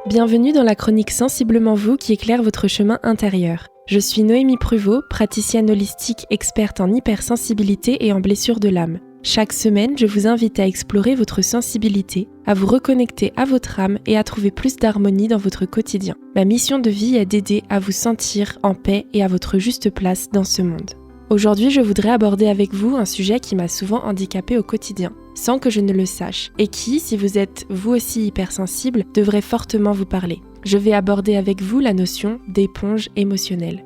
Bienvenue dans la chronique Sensiblement vous qui éclaire votre chemin intérieur. Je suis Noémie Pruvot, praticienne holistique experte en hypersensibilité et en blessures de l'âme. Chaque semaine, je vous invite à explorer votre sensibilité, à vous reconnecter à votre âme et à trouver plus d'harmonie dans votre quotidien. Ma mission de vie est d'aider à vous sentir en paix et à votre juste place dans ce monde. Aujourd'hui, je voudrais aborder avec vous un sujet qui m'a souvent handicapée au quotidien, sans que je ne le sache, et qui, si vous êtes vous aussi hypersensible, devrait fortement vous parler. Je vais aborder avec vous la notion d'éponge émotionnelle.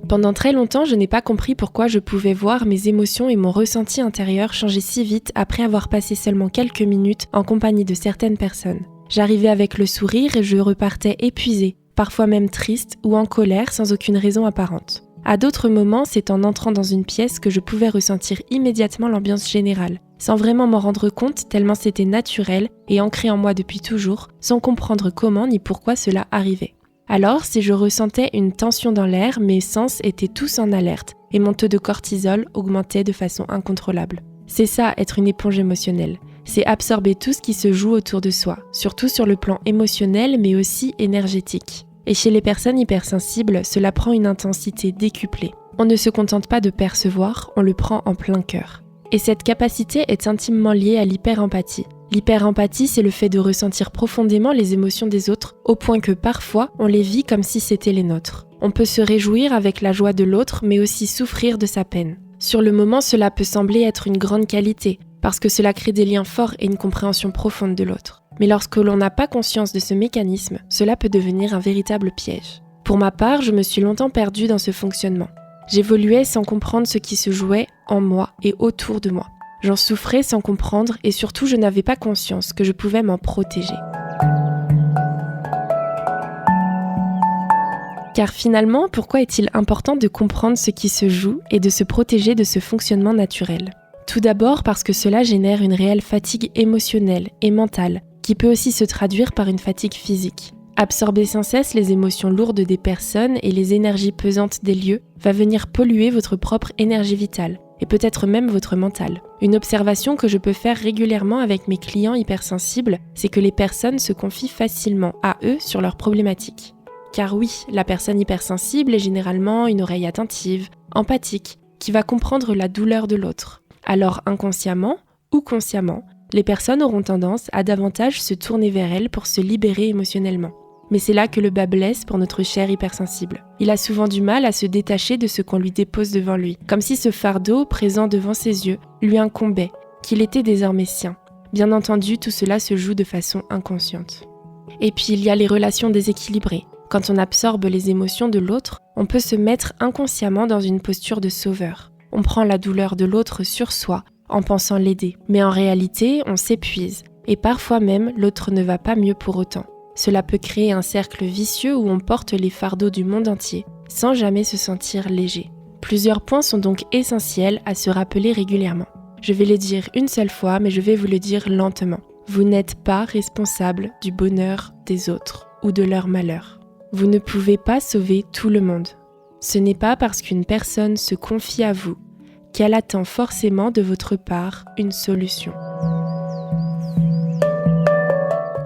Pendant très longtemps, je n'ai pas compris pourquoi je pouvais voir mes émotions et mon ressenti intérieur changer si vite après avoir passé seulement quelques minutes en compagnie de certaines personnes. J'arrivais avec le sourire et je repartais épuisée, parfois même triste ou en colère sans aucune raison apparente. À d'autres moments, c'est en entrant dans une pièce que je pouvais ressentir immédiatement l'ambiance générale, sans vraiment m'en rendre compte tellement c'était naturel et ancré en moi depuis toujours, sans comprendre comment ni pourquoi cela arrivait. Alors, si je ressentais une tension dans l'air, mes sens étaient tous en alerte et mon taux de cortisol augmentait de façon incontrôlable. C'est ça, être une éponge émotionnelle. C'est absorber tout ce qui se joue autour de soi, surtout sur le plan émotionnel mais aussi énergétique. Et chez les personnes hypersensibles, cela prend une intensité décuplée. On ne se contente pas de percevoir, on le prend en plein cœur. Et cette capacité est intimement liée à l'hyperempathie. L'hyperempathie, c'est le fait de ressentir profondément les émotions des autres, au point que parfois, on les vit comme si c'était les nôtres. On peut se réjouir avec la joie de l'autre, mais aussi souffrir de sa peine. Sur le moment, cela peut sembler être une grande qualité, parce que cela crée des liens forts et une compréhension profonde de l'autre. Mais lorsque l'on n'a pas conscience de ce mécanisme, cela peut devenir un véritable piège. Pour ma part, je me suis longtemps perdue dans ce fonctionnement. J'évoluais sans comprendre ce qui se jouait en moi et autour de moi. J'en souffrais sans comprendre et surtout je n'avais pas conscience que je pouvais m'en protéger. Car finalement, pourquoi est-il important de comprendre ce qui se joue et de se protéger de ce fonctionnement naturel ? Tout d'abord parce que cela génère une réelle fatigue émotionnelle et mentale qui peut aussi se traduire par une fatigue physique. Absorber sans cesse les émotions lourdes des personnes et les énergies pesantes des lieux va venir polluer votre propre énergie vitale et peut-être même votre mental. Une observation que je peux faire régulièrement avec mes clients hypersensibles, c'est que les personnes se confient facilement à eux sur leurs problématiques. Car oui, la personne hypersensible est généralement une oreille attentive, empathique, qui va comprendre la douleur de l'autre. Alors inconsciemment ou consciemment, les personnes auront tendance à davantage se tourner vers elles pour se libérer émotionnellement. Mais c'est là que le bas blesse pour notre cher hypersensible. Il a souvent du mal à se détacher de ce qu'on lui dépose devant lui, comme si ce fardeau présent devant ses yeux lui incombait, qu'il était désormais sien. Bien entendu, tout cela se joue de façon inconsciente. Et puis il y a les relations déséquilibrées. Quand on absorbe les émotions de l'autre, on peut se mettre inconsciemment dans une posture de sauveur. On prend la douleur de l'autre sur soi en pensant l'aider. Mais en réalité, on s'épuise. Et parfois même, l'autre ne va pas mieux pour autant. Cela peut créer un cercle vicieux où on porte les fardeaux du monde entier, sans jamais se sentir léger. Plusieurs points sont donc essentiels à se rappeler régulièrement. Je vais les dire une seule fois, mais je vais vous le dire lentement. Vous n'êtes pas responsable du bonheur des autres ou de leur malheur. Vous ne pouvez pas sauver tout le monde. Ce n'est pas parce qu'une personne se confie à vous qu'elle attend forcément de votre part une solution.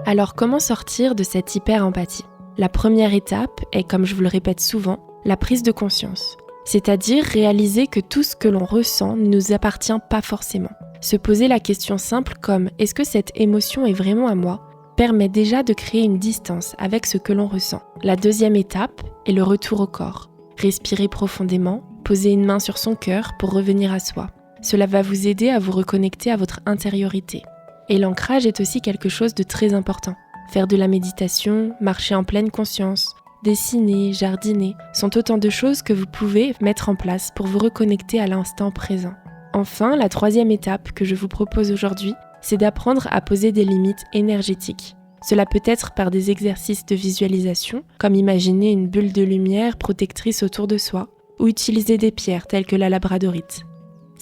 Alors comment sortir de cette hyper-empathie ? La première étape est, comme je vous le répète souvent, la prise de conscience. C'est-à-dire réaliser que tout ce que l'on ressent ne nous appartient pas forcément. Se poser la question simple comme « est-ce que cette émotion est vraiment à moi ?» permet déjà de créer une distance avec ce que l'on ressent. La deuxième étape est le retour au corps. Respirez profondément, posez une main sur son cœur pour revenir à soi. Cela va vous aider à vous reconnecter à votre intériorité. Et l'ancrage est aussi quelque chose de très important. Faire de la méditation, marcher en pleine conscience, dessiner, jardiner, sont autant de choses que vous pouvez mettre en place pour vous reconnecter à l'instant présent. Enfin, la troisième étape que je vous propose aujourd'hui, c'est d'apprendre à poser des limites énergétiques. Cela peut être par des exercices de visualisation, comme imaginer une bulle de lumière protectrice autour de soi, ou utiliser des pierres telles que la labradorite.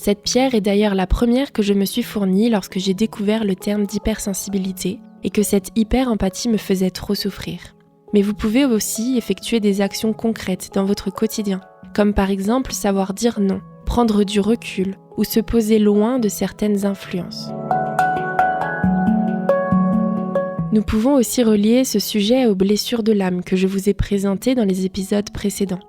Cette pierre est d'ailleurs la première que je me suis fournie lorsque j'ai découvert le terme d'hypersensibilité et que cette hyper-empathie me faisait trop souffrir. Mais vous pouvez aussi effectuer des actions concrètes dans votre quotidien, comme par exemple savoir dire non, prendre du recul ou se poser loin de certaines influences. Nous pouvons aussi relier ce sujet aux blessures de l'âme que je vous ai présentées dans les épisodes précédents.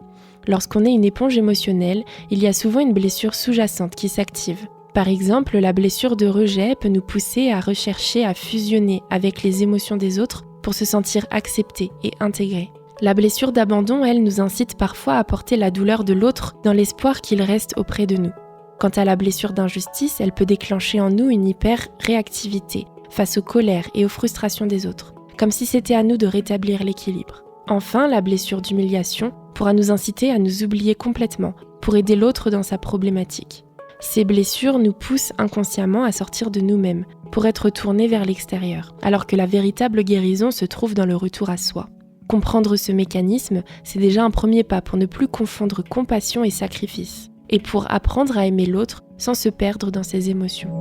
Lorsqu'on est une éponge émotionnelle, il y a souvent une blessure sous-jacente qui s'active. Par exemple, la blessure de rejet peut nous pousser à rechercher à fusionner avec les émotions des autres pour se sentir accepté et intégré. La blessure d'abandon, elle, nous incite parfois à porter la douleur de l'autre dans l'espoir qu'il reste auprès de nous. Quant à la blessure d'injustice, elle peut déclencher en nous une hyper-réactivité face aux colères et aux frustrations des autres, comme si c'était à nous de rétablir l'équilibre. Enfin, la blessure d'humiliation pourra nous inciter à nous oublier complètement pour aider l'autre dans sa problématique. Ces blessures nous poussent inconsciemment à sortir de nous-mêmes pour être tournés vers l'extérieur, alors que la véritable guérison se trouve dans le retour à soi. Comprendre ce mécanisme, c'est déjà un premier pas pour ne plus confondre compassion et sacrifice, et pour apprendre à aimer l'autre sans se perdre dans ses émotions.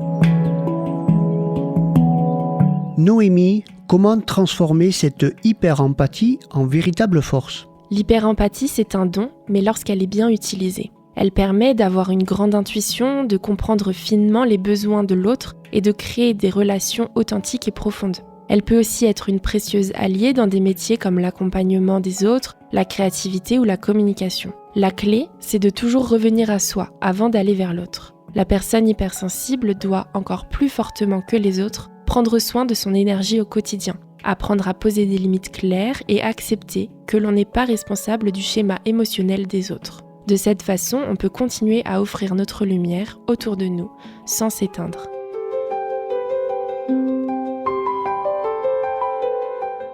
Noémie, comment transformer cette hyper-empathie en véritable force ? L'hyper-empathie, c'est un don, mais lorsqu'elle est bien utilisée. Elle permet d'avoir une grande intuition, de comprendre finement les besoins de l'autre et de créer des relations authentiques et profondes. Elle peut aussi être une précieuse alliée dans des métiers comme l'accompagnement des autres, la créativité ou la communication. La clé, c'est de toujours revenir à soi avant d'aller vers l'autre. La personne hypersensible doit, encore plus fortement que les autres, prendre soin de son énergie au quotidien, apprendre à poser des limites claires et accepter que l'on n'est pas responsable du schéma émotionnel des autres. De cette façon, on peut continuer à offrir notre lumière autour de nous sans s'éteindre.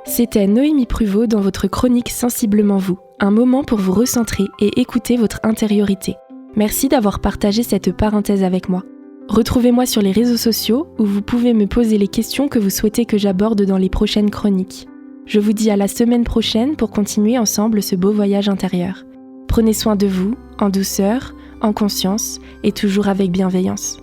C'était Noémie Pruvot dans votre chronique Sensiblement vous, un moment pour vous recentrer et écouter votre intériorité. Merci d'avoir partagé cette parenthèse avec moi. Retrouvez-moi sur les réseaux sociaux où vous pouvez me poser les questions que vous souhaitez que j'aborde dans les prochaines chroniques. Je vous dis à la semaine prochaine pour continuer ensemble ce beau voyage intérieur. Prenez soin de vous, en douceur, en conscience et toujours avec bienveillance.